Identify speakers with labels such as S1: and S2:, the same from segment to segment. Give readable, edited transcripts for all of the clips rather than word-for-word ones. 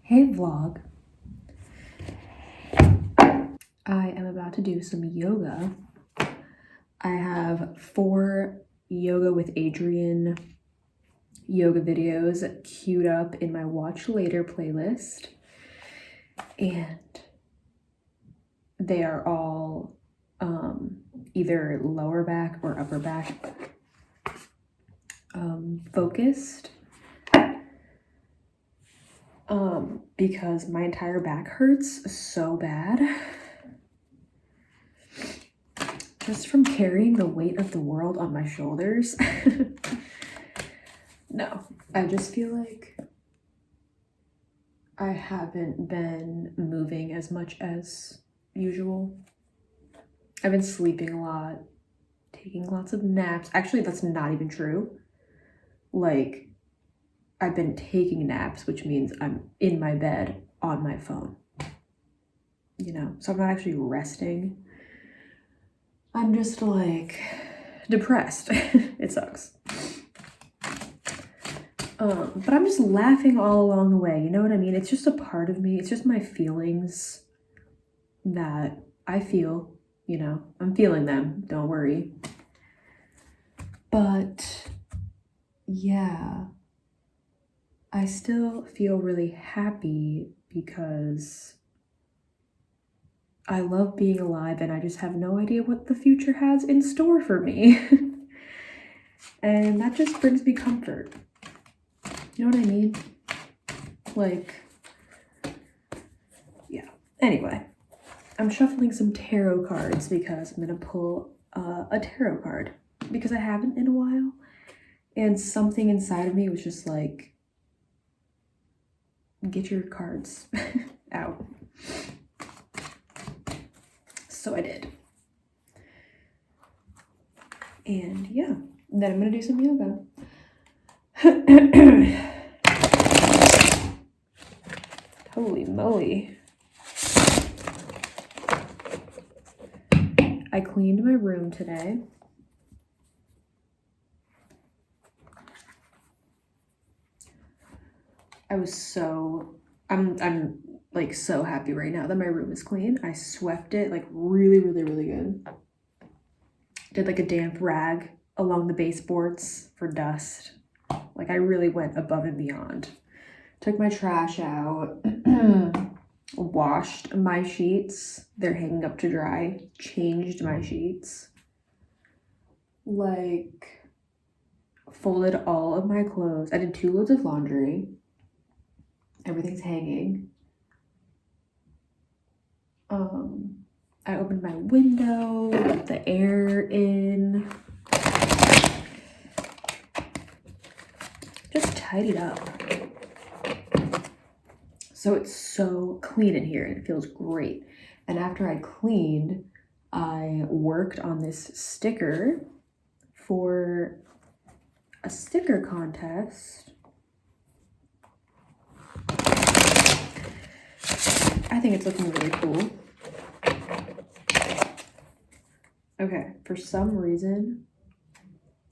S1: Hey vlog, I am about to do some yoga. I have 4 yoga with Adriene yoga videos queued up in my watch later playlist, and they are all either lower back or upper back focused. Because my entire back hurts so bad just from carrying the weight of the world on my shoulders. No, I just feel like I haven't been moving as much as usual. I've been sleeping a lot, taking lots of naps. Actually, that's not even true. Like, I've been taking naps, which means I'm in my bed on my phone, you know? So I'm not actually resting. I'm just like depressed. It sucks. But I'm just laughing all along the way, you know what I mean? It's just a part of me. It's just my feelings that I feel, you know? I'm feeling them, don't worry. But yeah, I still feel really happy because I love being alive and I just have no idea what the future has in store for me. And that just brings me comfort. You know what I mean? Like, yeah. Anyway, I'm shuffling some tarot cards because I'm gonna pull a tarot card because I haven't in a while. And something inside of me was just like, get your cards out. So I did. And yeah, then I'm gonna do some yoga. Holy moly. I cleaned my room today. I'm like so happy right now that my room is clean. I swept it like really good. Did like a damp rag along the baseboards for dust. Like I really went above and beyond. Took my trash out, washed my sheets. They're hanging up to dry. Changed my sheets. Like folded all of my clothes. I did 2 loads of laundry. Everything's hanging. I opened my window, let the air in. Just tidied up. So it's so clean in here and it feels great. And after I cleaned, I worked on this sticker for a sticker contest. I think it's looking really cool. Okay, for some reason,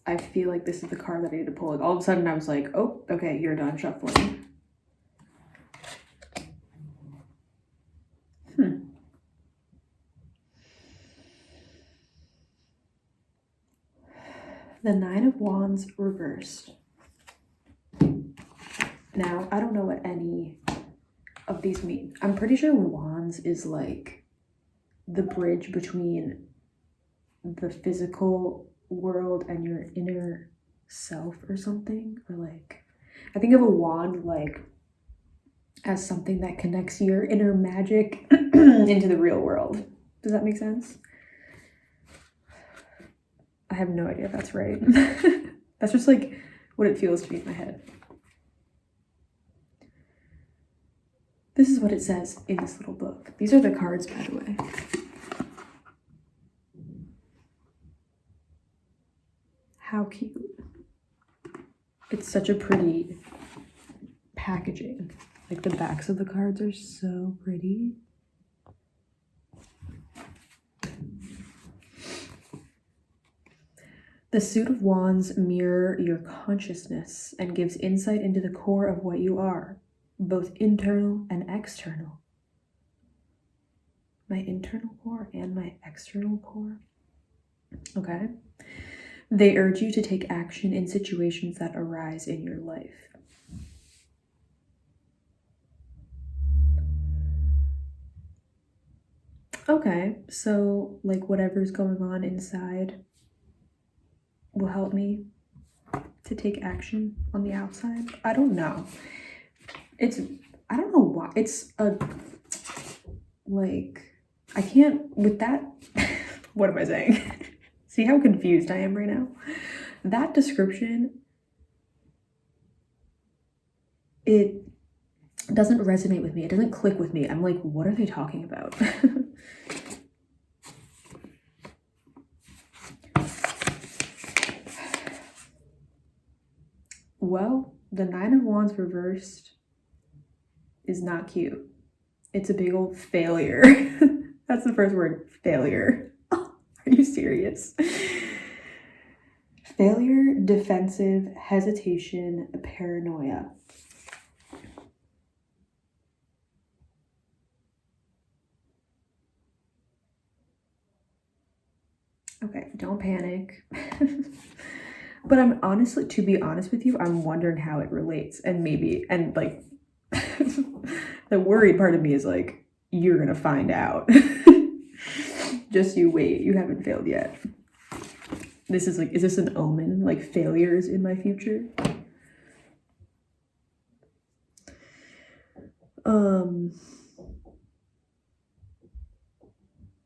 S1: I feel like this is the card that I need to pull. Like all of a sudden I was like, oh, okay, you're done shuffling. The 9 of Wands reversed. Now, I don't know what any of these mean. I'm pretty sure Wands is like the bridge between the physical world and your inner self or something. Or like, I think of a wand like as something that connects your inner magic into the real world. Does that make sense? I have no idea if that's right. That's just like what it feels to me in my head. This is what it says in this little book. These are the cards, by the way. How cute. It's such a pretty packaging. Like the backs of the cards are so pretty. The Suit of Wands mirror your consciousness and gives insight into the core of what you are. both internal and external. My internal core and my external core. Okay. They urge you to take action in situations that arise in your life. Okay, so like whatever's going on inside will help me to take action on the outside. I don't know. I don't know why. It's I can't, with that, what am I saying? See how confused I am right now? That description, it doesn't resonate with me. It doesn't click with me. I'm like, what are they talking about? Well, the Nine of Wands reversed is not cute. It's a big old failure. That's the first word, failure. Are you serious? Failure, defensive, hesitation, paranoia. Okay, don't panic. But I'm honestly, to be honest with you, I'm wondering how it relates. And like, the worried part of me is like, you're gonna find out. Just you wait, you haven't failed yet. This is like, is this an omen? Like failures in my future?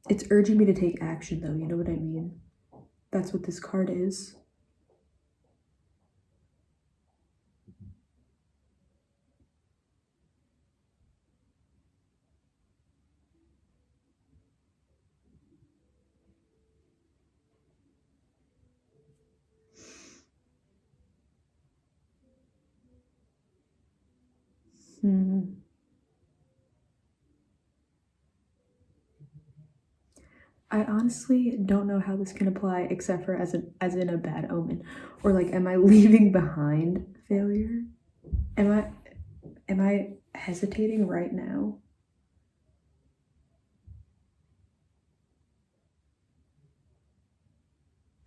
S1: It's urging me to take action though, you know what I mean? That's what this card is. I honestly don't know how this can apply except for as in a bad omen. Or like, am I leaving behind failure? Am I hesitating right now?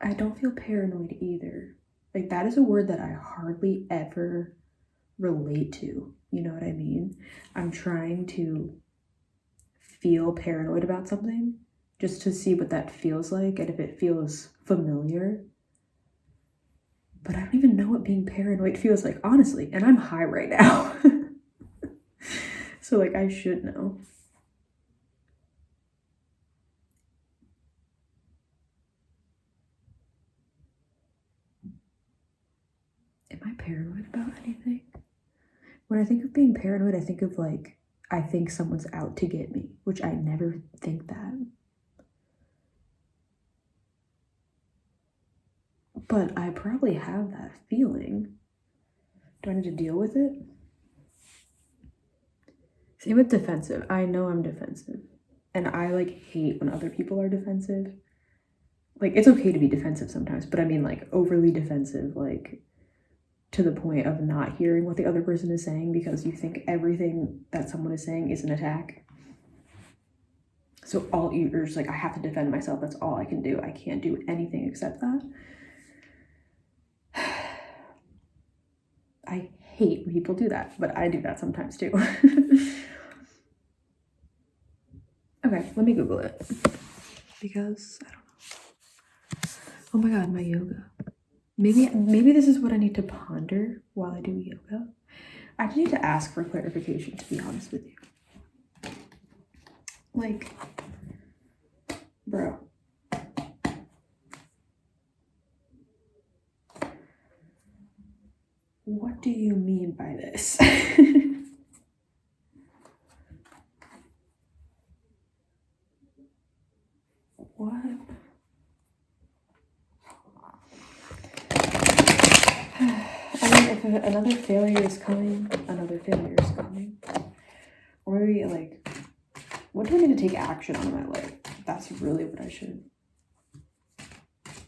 S1: I don't feel paranoid either. Like, that is a word that I hardly ever relate to. You know what I mean? I'm trying to feel paranoid about something just to see what that feels like and if it feels familiar. But I don't even know what being paranoid feels like, honestly. And I'm high right now. So, like, I should know. Am I paranoid about anything? When I think of being paranoid, I think of like, I think someone's out to get me, which I never think that. But I probably have that feeling. Do I need to deal with it? Same with defensive. I know I'm defensive. And I like hate when other people are defensive. Like, it's okay to be defensive sometimes, but I mean like overly defensive, like to the point of not hearing what the other person is saying because you think everything that someone is saying is an attack. So you're just like, I have to defend myself. That's all I can do. I can't do anything except that. I hate when people do that, but I do that sometimes too. Okay, let me Google it. Because I don't know. Oh my god, my yoga. Maybe this is what I need to ponder while I do yoga. I need to ask for clarification, to be honest with you. Like, bro. What do you mean by this? What? I mean, if another failure is coming, another failure is coming. Or maybe, like, what do I need to take action on in my life? That's really what I should,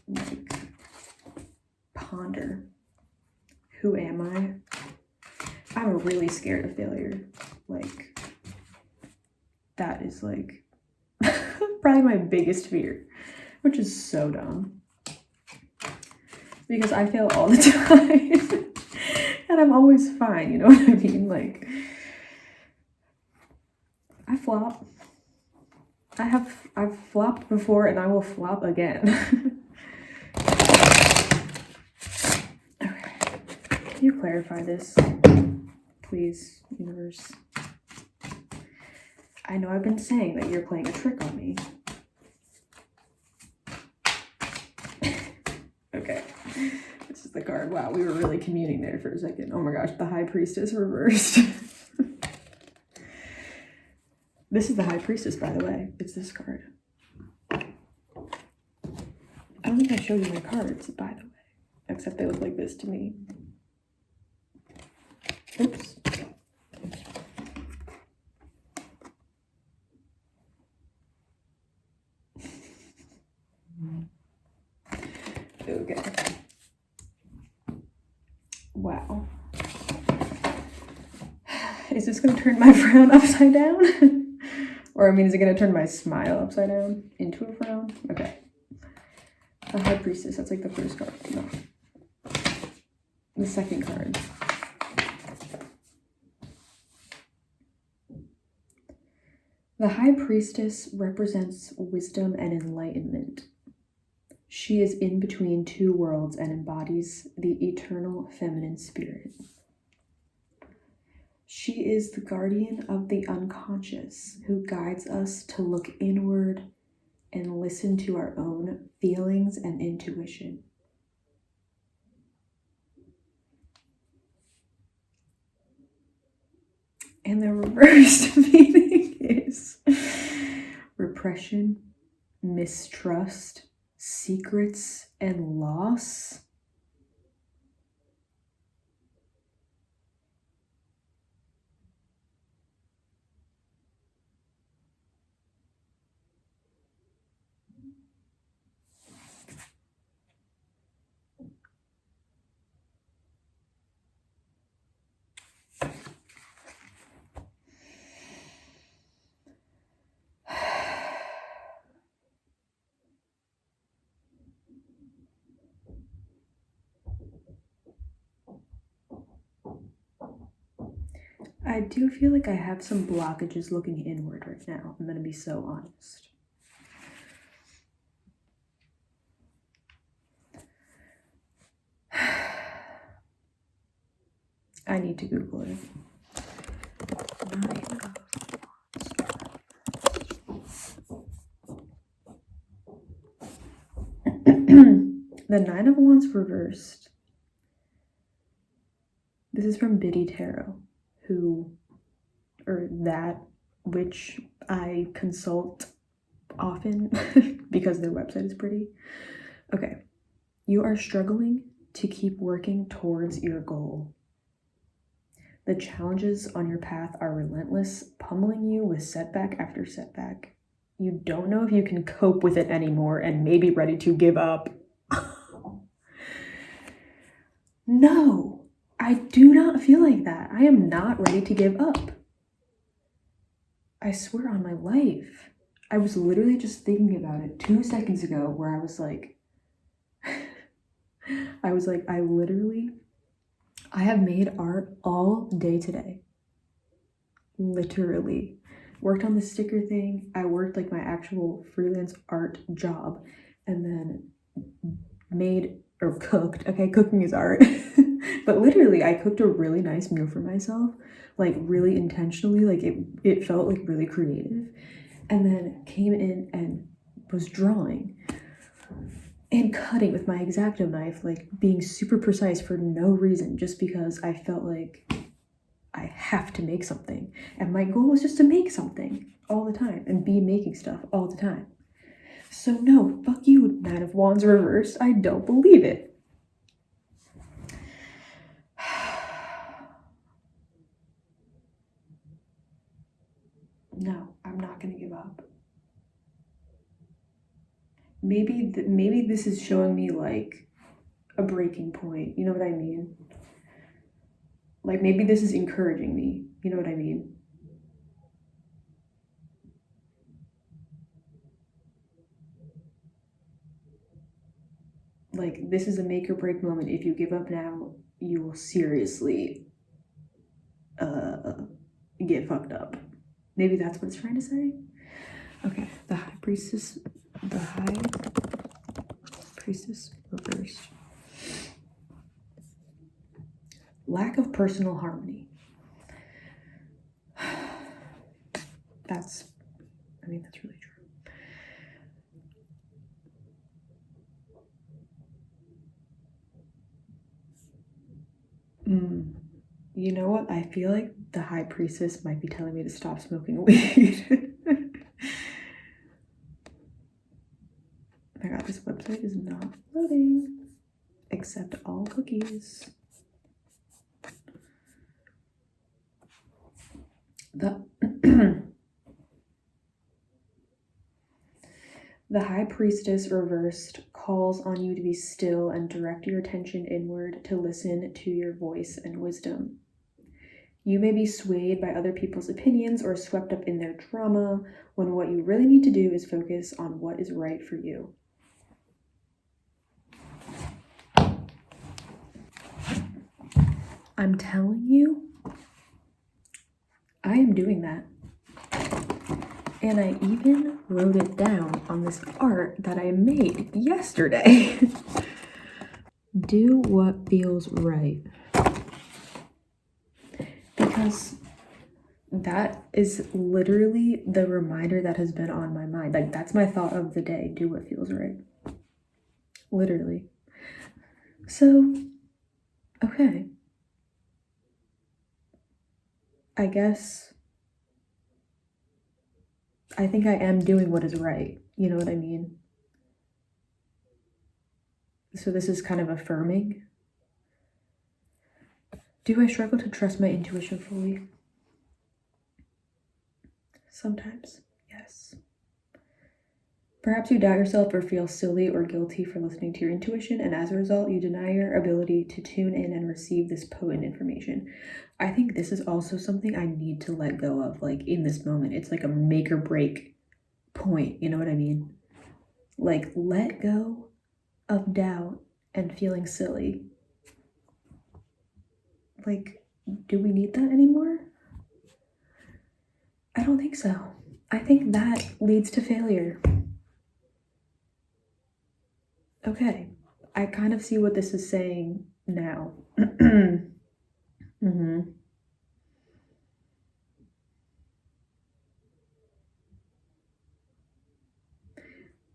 S1: like, ponder. Who am I? I'm really scared of failure. Like, that is like probably my biggest fear, which is so dumb. Because I fail all the time. And I'm always fine, you know what I mean? Like, I flop. I've flopped before and I will flop again. Okay. Can you clarify this, please, universe? I know I've been saying that you're playing a trick on me. Okay. This is the card. Wow, we were really communing there for a second. Oh my gosh, the High Priestess reversed. This is the High Priestess, by the way. It's this card. I don't think I showed you my cards, by the way. Except they look like this to me. Oops. Okay. Wow. Is this going to turn my frown upside down? Or I mean, is it going to turn my smile upside down into a frown? Okay. The High Priestess, that's like the first card. No. The second card. The High Priestess represents wisdom and enlightenment. She is in between two worlds and embodies the eternal feminine spirit. She is the guardian of the unconscious who guides us to look inward and listen to our own feelings and intuition. And the reversed meaning is repression, mistrust, secrets, and loss. I do feel like I have some blockages looking inward right now. I'm going to be so honest. I need to Google it. The Nine of Wands reversed. This is from Biddy Tarot, which I consult often because their website is pretty. Okay. You are struggling to keep working towards your goal. The challenges on your path are relentless, pummeling you with setback after setback. You don't know if you can cope with it anymore and may be ready to give up. No, I do not feel like that. I am not ready to give up. I swear on my life. I was literally just thinking about it 2 seconds ago where I was like, I have made art all day today. Literally. Worked on the sticker thing. I worked like my actual freelance art job and then cooked. Okay, cooking is art. But literally, I cooked a really nice meal for myself, like really intentionally, like it felt like really creative. And then came in and was drawing and cutting with my X-Acto knife, like being super precise for no reason, just because I felt like I have to make something. And my goal was just to make something all the time and be making stuff all the time. So no, fuck you, Nine of Wands reversed. I don't believe it. No, I'm not gonna give up. Maybe this is showing me like a breaking point. You know what I mean? Like, maybe this is encouraging me. You know what I mean? Like, this is a make or break moment. If you give up now, you will seriously get fucked up. Maybe that's what it's trying to say. Okay, the high priestess reversed. Lack of personal harmony. That's really true. You know what? I feel like the high priestess might be telling me to stop smoking weed. Oh my god, this website is not loading. Accept all cookies. The high priestess reversed calls on you to be still and direct your attention inward to listen to your voice and wisdom. You may be swayed by other people's opinions or swept up in their drama when what you really need to do is focus on what is right for you. I'm telling you, I am doing that. And I even wrote it down on this art that I made yesterday. Do what feels right. Because that is literally the reminder that has been on my mind. Like, that's my thought of the day. Do what feels right. Literally. So, okay. I guess I think I am doing what is right. You know what I mean? So this is kind of affirming. Do I struggle to trust my intuition fully? Sometimes, yes. Perhaps you doubt yourself or feel silly or guilty for listening to your intuition, and as a result, you deny your ability to tune in and receive this potent information. I think this is also something I need to let go of, like, in this moment. It's like a make or break point, you know what I mean? Like, let go of doubt and feeling silly. Like, do we need that anymore? I don't think so. I think that leads to failure. Okay, I kind of see what this is saying now.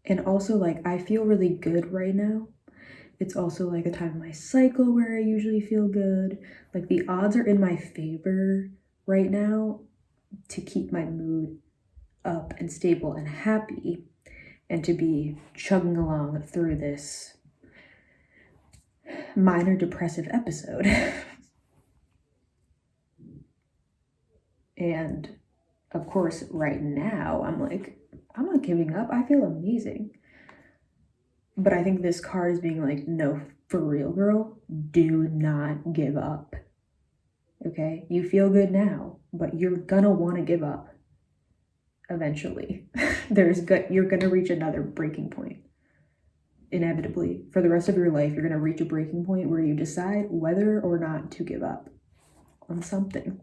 S1: And also, like, I feel really good right now. It's also like a time in my cycle where I usually feel good. Like, the odds are in my favor right now to keep my mood up and stable and happy, and to be chugging along through this minor depressive episode. And of course, right now, I'm like, I'm not giving up. I feel amazing. But I think this card is being like, no, for real, girl, do not give up. Okay? You feel good now, but you're gonna want to give up eventually. You're gonna reach another breaking point. Inevitably. For the rest of your life, you're gonna reach a breaking point where you decide whether or not to give up on something.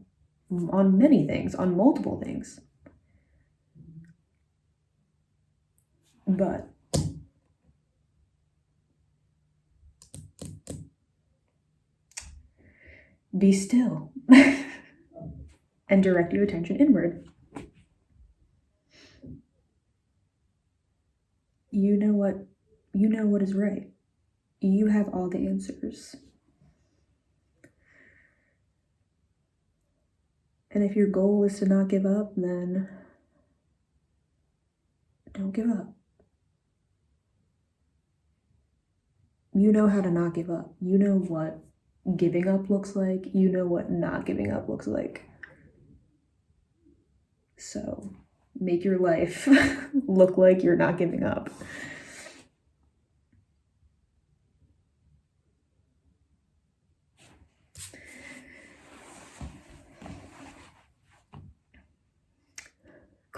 S1: On many things, on multiple things. But be still and direct your attention inward. You know what is right. You have all the answers. And if your goal is to not give up, then don't give up. You know how to not give up. You know what giving up looks like. You know what not giving up looks like. So make your life look like you're not giving up.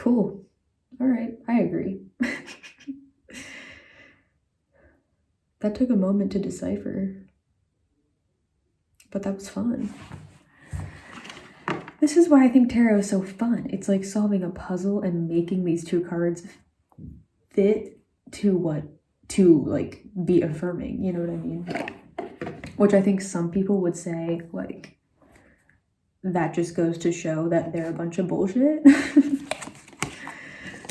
S1: Cool. All right, I agree. That took a moment to decipher, but that was fun. This is why I think tarot is so fun. It's like solving a puzzle and making these two cards fit to like be affirming, you know what I mean? Which I think some people would say, like, that just goes to show that they're a bunch of bullshit,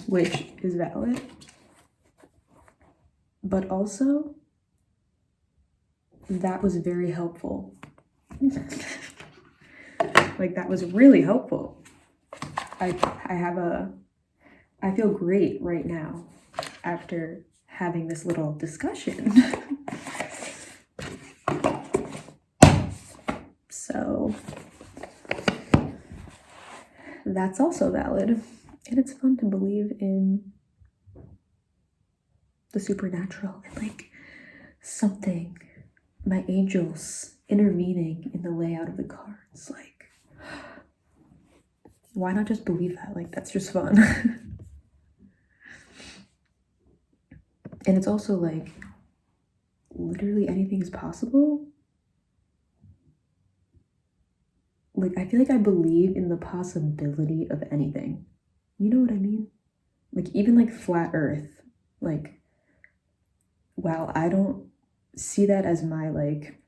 S1: which is valid. But also, that was very helpful. Like, that was really helpful. I feel great right now after having this little discussion. So that's also valid. And it's fun to believe in the supernatural and like something, my angels intervening in the layout of the cards. Like, why not just believe that? Like, that's just fun. And it's also like, literally anything is possible. Like, I feel like I believe in the possibility of anything. You know what I mean? Like, even like flat earth, like, wow, I don't see that as my, like,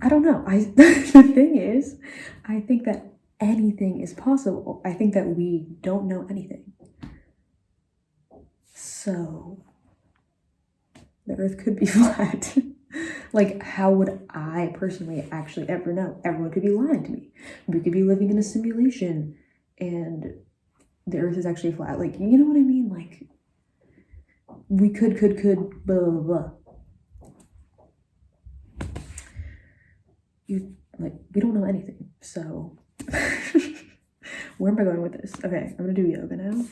S1: I don't know. The thing is, I think that anything is possible. I think that we don't know anything. So the earth could be flat. Like, how would I personally actually ever know? Everyone could be lying to me. We could be living in a simulation and the earth is actually flat. Like, you know what I mean? Like, we could, blah, blah, blah. We don't know anything. So, where am I going with this? Okay, I'm gonna do yoga now.